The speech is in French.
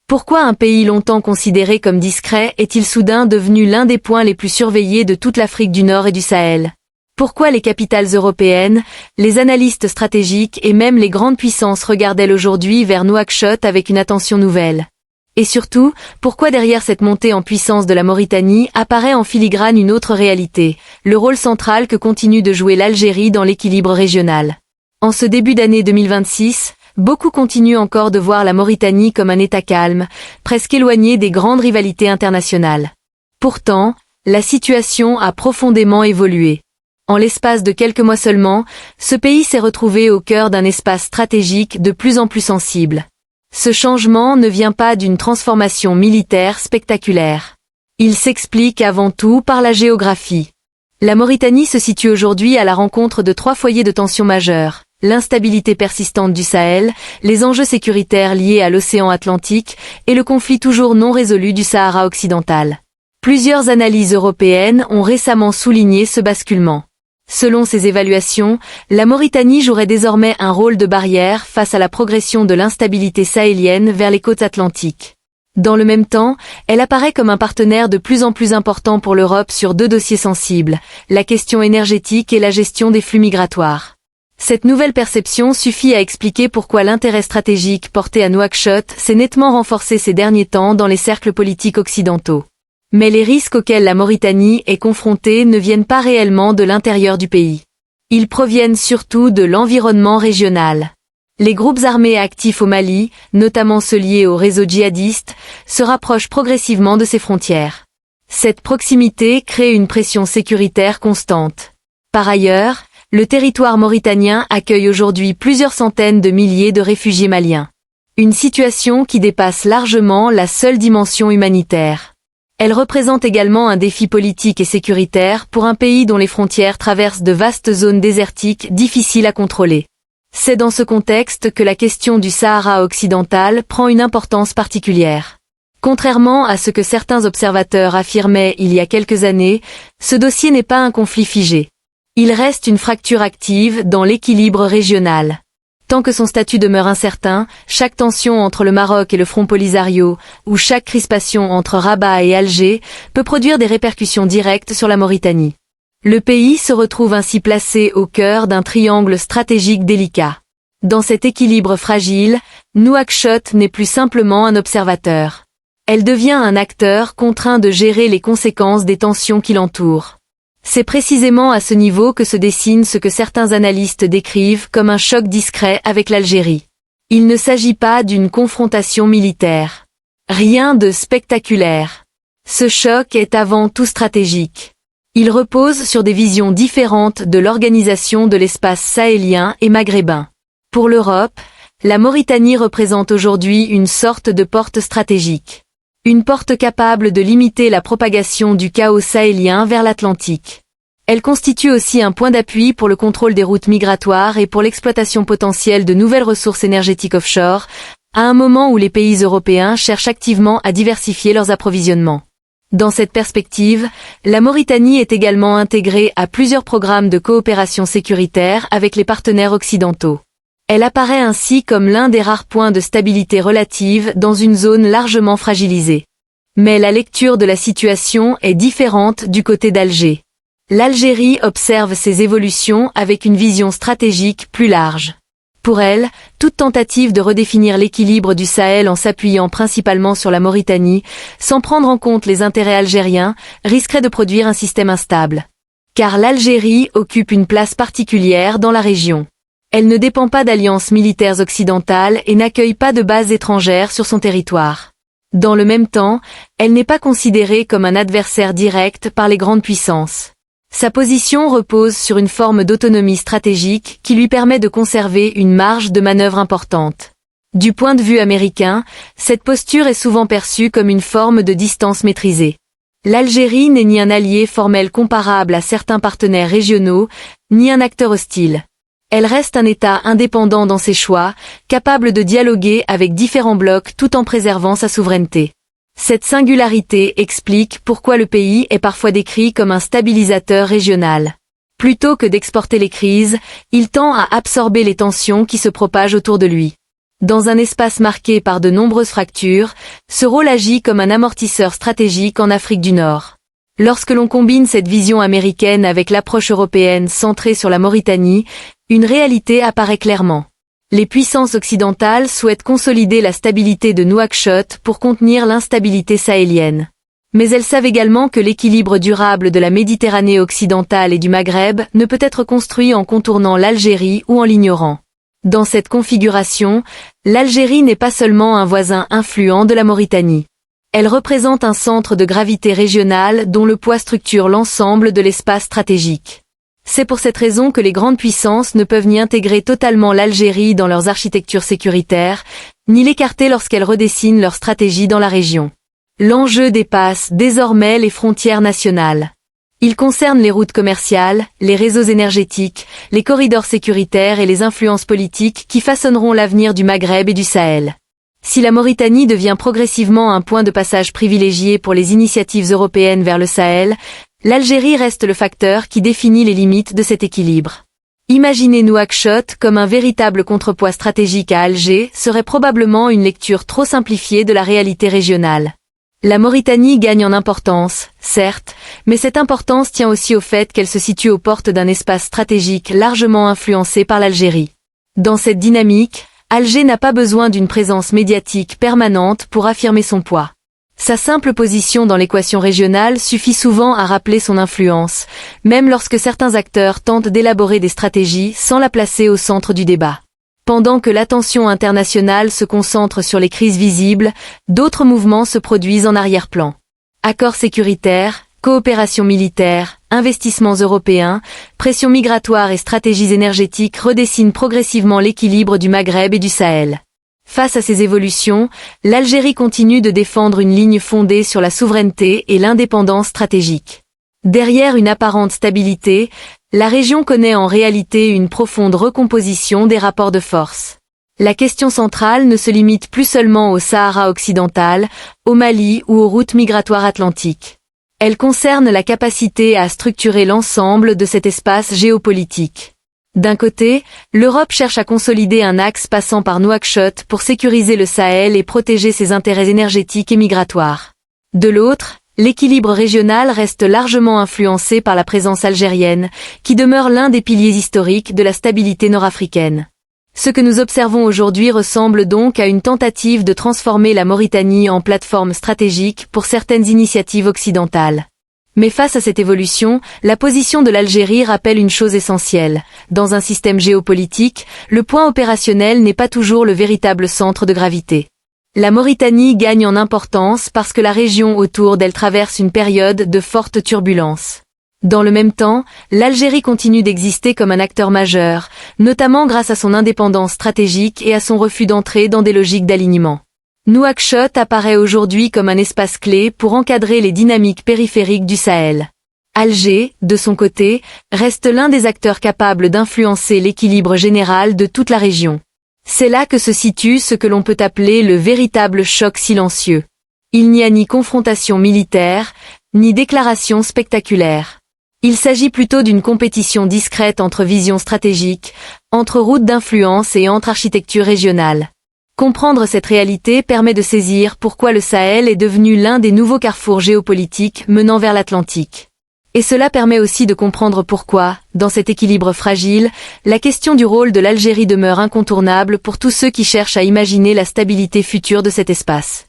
Pourquoi un pays longtemps considéré comme discret est-il soudain devenu l'un des points les plus surveillés de toute l'Afrique du Nord et du Sahel? Pourquoi les capitales européennes, les analystes stratégiques et même les grandes puissances regardent-elles aujourd'hui vers Nouakchott avec une attention nouvelle? Et surtout, pourquoi derrière cette montée en puissance de la Mauritanie apparaît en filigrane une autre réalité, le rôle central que continue de jouer l'Algérie dans l'équilibre régional? En ce début d'année 2026, beaucoup continuent encore de voir la Mauritanie comme un État calme, presque éloigné des grandes rivalités internationales. Pourtant, la situation a profondément évolué. En l'espace de quelques mois seulement, ce pays s'est retrouvé au cœur d'un espace stratégique de plus en plus sensible. Ce changement ne vient pas d'une transformation militaire spectaculaire. Il s'explique avant tout par la géographie. La Mauritanie se situe aujourd'hui à la rencontre de 3 foyers de tension majeures: l'instabilité persistante du Sahel, les enjeux sécuritaires liés à l'océan Atlantique et le conflit toujours non résolu du Sahara occidental. Plusieurs analyses européennes ont récemment souligné ce basculement. Selon ces évaluations, la Mauritanie jouerait désormais un rôle de barrière face à la progression de l'instabilité sahélienne vers les côtes atlantiques. Dans le même temps, elle apparaît comme un partenaire de plus en plus important pour l'Europe sur 2 dossiers sensibles, la question énergétique et la gestion des flux migratoires. Cette nouvelle perception suffit à expliquer pourquoi l'intérêt stratégique porté à Nouakchott s'est nettement renforcé ces derniers temps dans les cercles politiques occidentaux. Mais les risques auxquels la Mauritanie est confrontée ne viennent pas réellement de l'intérieur du pays. Ils proviennent surtout de l'environnement régional. Les groupes armés actifs au Mali, notamment ceux liés au réseau djihadiste, se rapprochent progressivement de ses frontières. Cette proximité crée une pression sécuritaire constante. Par ailleurs, le territoire mauritanien accueille aujourd'hui plusieurs centaines de milliers de réfugiés maliens. Une situation qui dépasse largement la seule dimension humanitaire. Elle représente également un défi politique et sécuritaire pour un pays dont les frontières traversent de vastes zones désertiques difficiles à contrôler. C'est dans ce contexte que la question du Sahara occidental prend une importance particulière. Contrairement à ce que certains observateurs affirmaient il y a quelques années, ce dossier n'est pas un conflit figé. Il reste une fracture active dans l'équilibre régional. Tant que son statut demeure incertain, chaque tension entre le Maroc et le Front Polisario, ou chaque crispation entre Rabat et Alger, peut produire des répercussions directes sur la Mauritanie. Le pays se retrouve ainsi placé au cœur d'un triangle stratégique délicat. Dans cet équilibre fragile, Nouakchott n'est plus simplement un observateur. Elle devient un acteur contraint de gérer les conséquences des tensions qui l'entourent. C'est précisément à ce niveau que se dessine ce que certains analystes décrivent comme un choc discret avec l'Algérie. Il ne s'agit pas d'une confrontation militaire. Rien de spectaculaire. Ce choc est avant tout stratégique. Il repose sur des visions différentes de l'organisation de l'espace sahélien et maghrébin. Pour l'Europe, la Mauritanie représente aujourd'hui une sorte de porte stratégique. Une porte capable de limiter la propagation du chaos sahélien vers l'Atlantique. Elle constitue aussi un point d'appui pour le contrôle des routes migratoires et pour l'exploitation potentielle de nouvelles ressources énergétiques offshore, à un moment où les pays européens cherchent activement à diversifier leurs approvisionnements. Dans cette perspective, la Mauritanie est également intégrée à plusieurs programmes de coopération sécuritaire avec les partenaires occidentaux. Elle apparaît ainsi comme l'un des rares points de stabilité relative dans une zone largement fragilisée. Mais la lecture de la situation est différente du côté d'Alger. L'Algérie observe ces évolutions avec une vision stratégique plus large. Pour elle, toute tentative de redéfinir l'équilibre du Sahel en s'appuyant principalement sur la Mauritanie, sans prendre en compte les intérêts algériens, risquerait de produire un système instable. Car l'Algérie occupe une place particulière dans la région. Elle ne dépend pas d'alliances militaires occidentales et n'accueille pas de bases étrangères sur son territoire. Dans le même temps, elle n'est pas considérée comme un adversaire direct par les grandes puissances. Sa position repose sur une forme d'autonomie stratégique qui lui permet de conserver une marge de manœuvre importante. Du point de vue américain, cette posture est souvent perçue comme une forme de distance maîtrisée. L'Algérie n'est ni un allié formel comparable à certains partenaires régionaux, ni un acteur hostile. Elle reste un État indépendant dans ses choix, capable de dialoguer avec différents blocs tout en préservant sa souveraineté. Cette singularité explique pourquoi le pays est parfois décrit comme un stabilisateur régional. Plutôt que d'exporter les crises, il tend à absorber les tensions qui se propagent autour de lui. Dans un espace marqué par de nombreuses fractures, ce rôle agit comme un amortisseur stratégique en Afrique du Nord. Lorsque l'on combine cette vision américaine avec l'approche européenne centrée sur la Mauritanie, une réalité apparaît clairement. Les puissances occidentales souhaitent consolider la stabilité de Nouakchott pour contenir l'instabilité sahélienne. Mais elles savent également que l'équilibre durable de la Méditerranée occidentale et du Maghreb ne peut être construit en contournant l'Algérie ou en l'ignorant. Dans cette configuration, l'Algérie n'est pas seulement un voisin influent de la Mauritanie. Elle représente un centre de gravité régional dont le poids structure l'ensemble de l'espace stratégique. C'est pour cette raison que les grandes puissances ne peuvent ni intégrer totalement l'Algérie dans leurs architectures sécuritaires, ni l'écarter lorsqu'elles redessinent leur stratégie dans la région. L'enjeu dépasse désormais les frontières nationales. Il concerne les routes commerciales, les réseaux énergétiques, les corridors sécuritaires et les influences politiques qui façonneront l'avenir du Maghreb et du Sahel. Si la Mauritanie devient progressivement un point de passage privilégié pour les initiatives européennes vers le Sahel, l'Algérie reste le facteur qui définit les limites de cet équilibre. Imaginer Nouakchott comme un véritable contrepoids stratégique à Alger serait probablement une lecture trop simplifiée de la réalité régionale. La Mauritanie gagne en importance, certes, mais cette importance tient aussi au fait qu'elle se situe aux portes d'un espace stratégique largement influencé par l'Algérie. Dans cette dynamique, Alger n'a pas besoin d'une présence médiatique permanente pour affirmer son poids. Sa simple position dans l'équation régionale suffit souvent à rappeler son influence, même lorsque certains acteurs tentent d'élaborer des stratégies sans la placer au centre du débat. Pendant que l'attention internationale se concentre sur les crises visibles, d'autres mouvements se produisent en arrière-plan. Accords sécuritaires, coopération militaire, investissements européens, pression migratoire et stratégies énergétiques redessinent progressivement l'équilibre du Maghreb et du Sahel. Face à ces évolutions, l'Algérie continue de défendre une ligne fondée sur la souveraineté et l'indépendance stratégique. Derrière une apparente stabilité, la région connaît en réalité une profonde recomposition des rapports de force. La question centrale ne se limite plus seulement au Sahara occidental, au Mali ou aux routes migratoires atlantiques. Elle concerne la capacité à structurer l'ensemble de cet espace géopolitique. D'un côté, l'Europe cherche à consolider un axe passant par Nouakchott pour sécuriser le Sahel et protéger ses intérêts énergétiques et migratoires. De l'autre, l'équilibre régional reste largement influencé par la présence algérienne, qui demeure l'un des piliers historiques de la stabilité nord-africaine. Ce que nous observons aujourd'hui ressemble donc à une tentative de transformer la Mauritanie en plateforme stratégique pour certaines initiatives occidentales. Mais face à cette évolution, la position de l'Algérie rappelle une chose essentielle. Dans un système géopolitique, le point opérationnel n'est pas toujours le véritable centre de gravité. La Mauritanie gagne en importance parce que la région autour d'elle traverse une période de forte turbulence. Dans le même temps, l'Algérie continue d'exister comme un acteur majeur, notamment grâce à son indépendance stratégique et à son refus d'entrer dans des logiques d'alignement. Nouakchott apparaît aujourd'hui comme un espace clé pour encadrer les dynamiques périphériques du Sahel. Alger, de son côté, reste l'un des acteurs capables d'influencer l'équilibre général de toute la région. C'est là que se situe ce que l'on peut appeler le véritable choc silencieux. Il n'y a ni confrontation militaire, ni déclaration spectaculaire. Il s'agit plutôt d'une compétition discrète entre visions stratégiques, entre routes d'influence et entre architectures régionales. Comprendre cette réalité permet de saisir pourquoi le Sahel est devenu l'un des nouveaux carrefours géopolitiques menant vers l'Atlantique. Et cela permet aussi de comprendre pourquoi, dans cet équilibre fragile, la question du rôle de l'Algérie demeure incontournable pour tous ceux qui cherchent à imaginer la stabilité future de cet espace.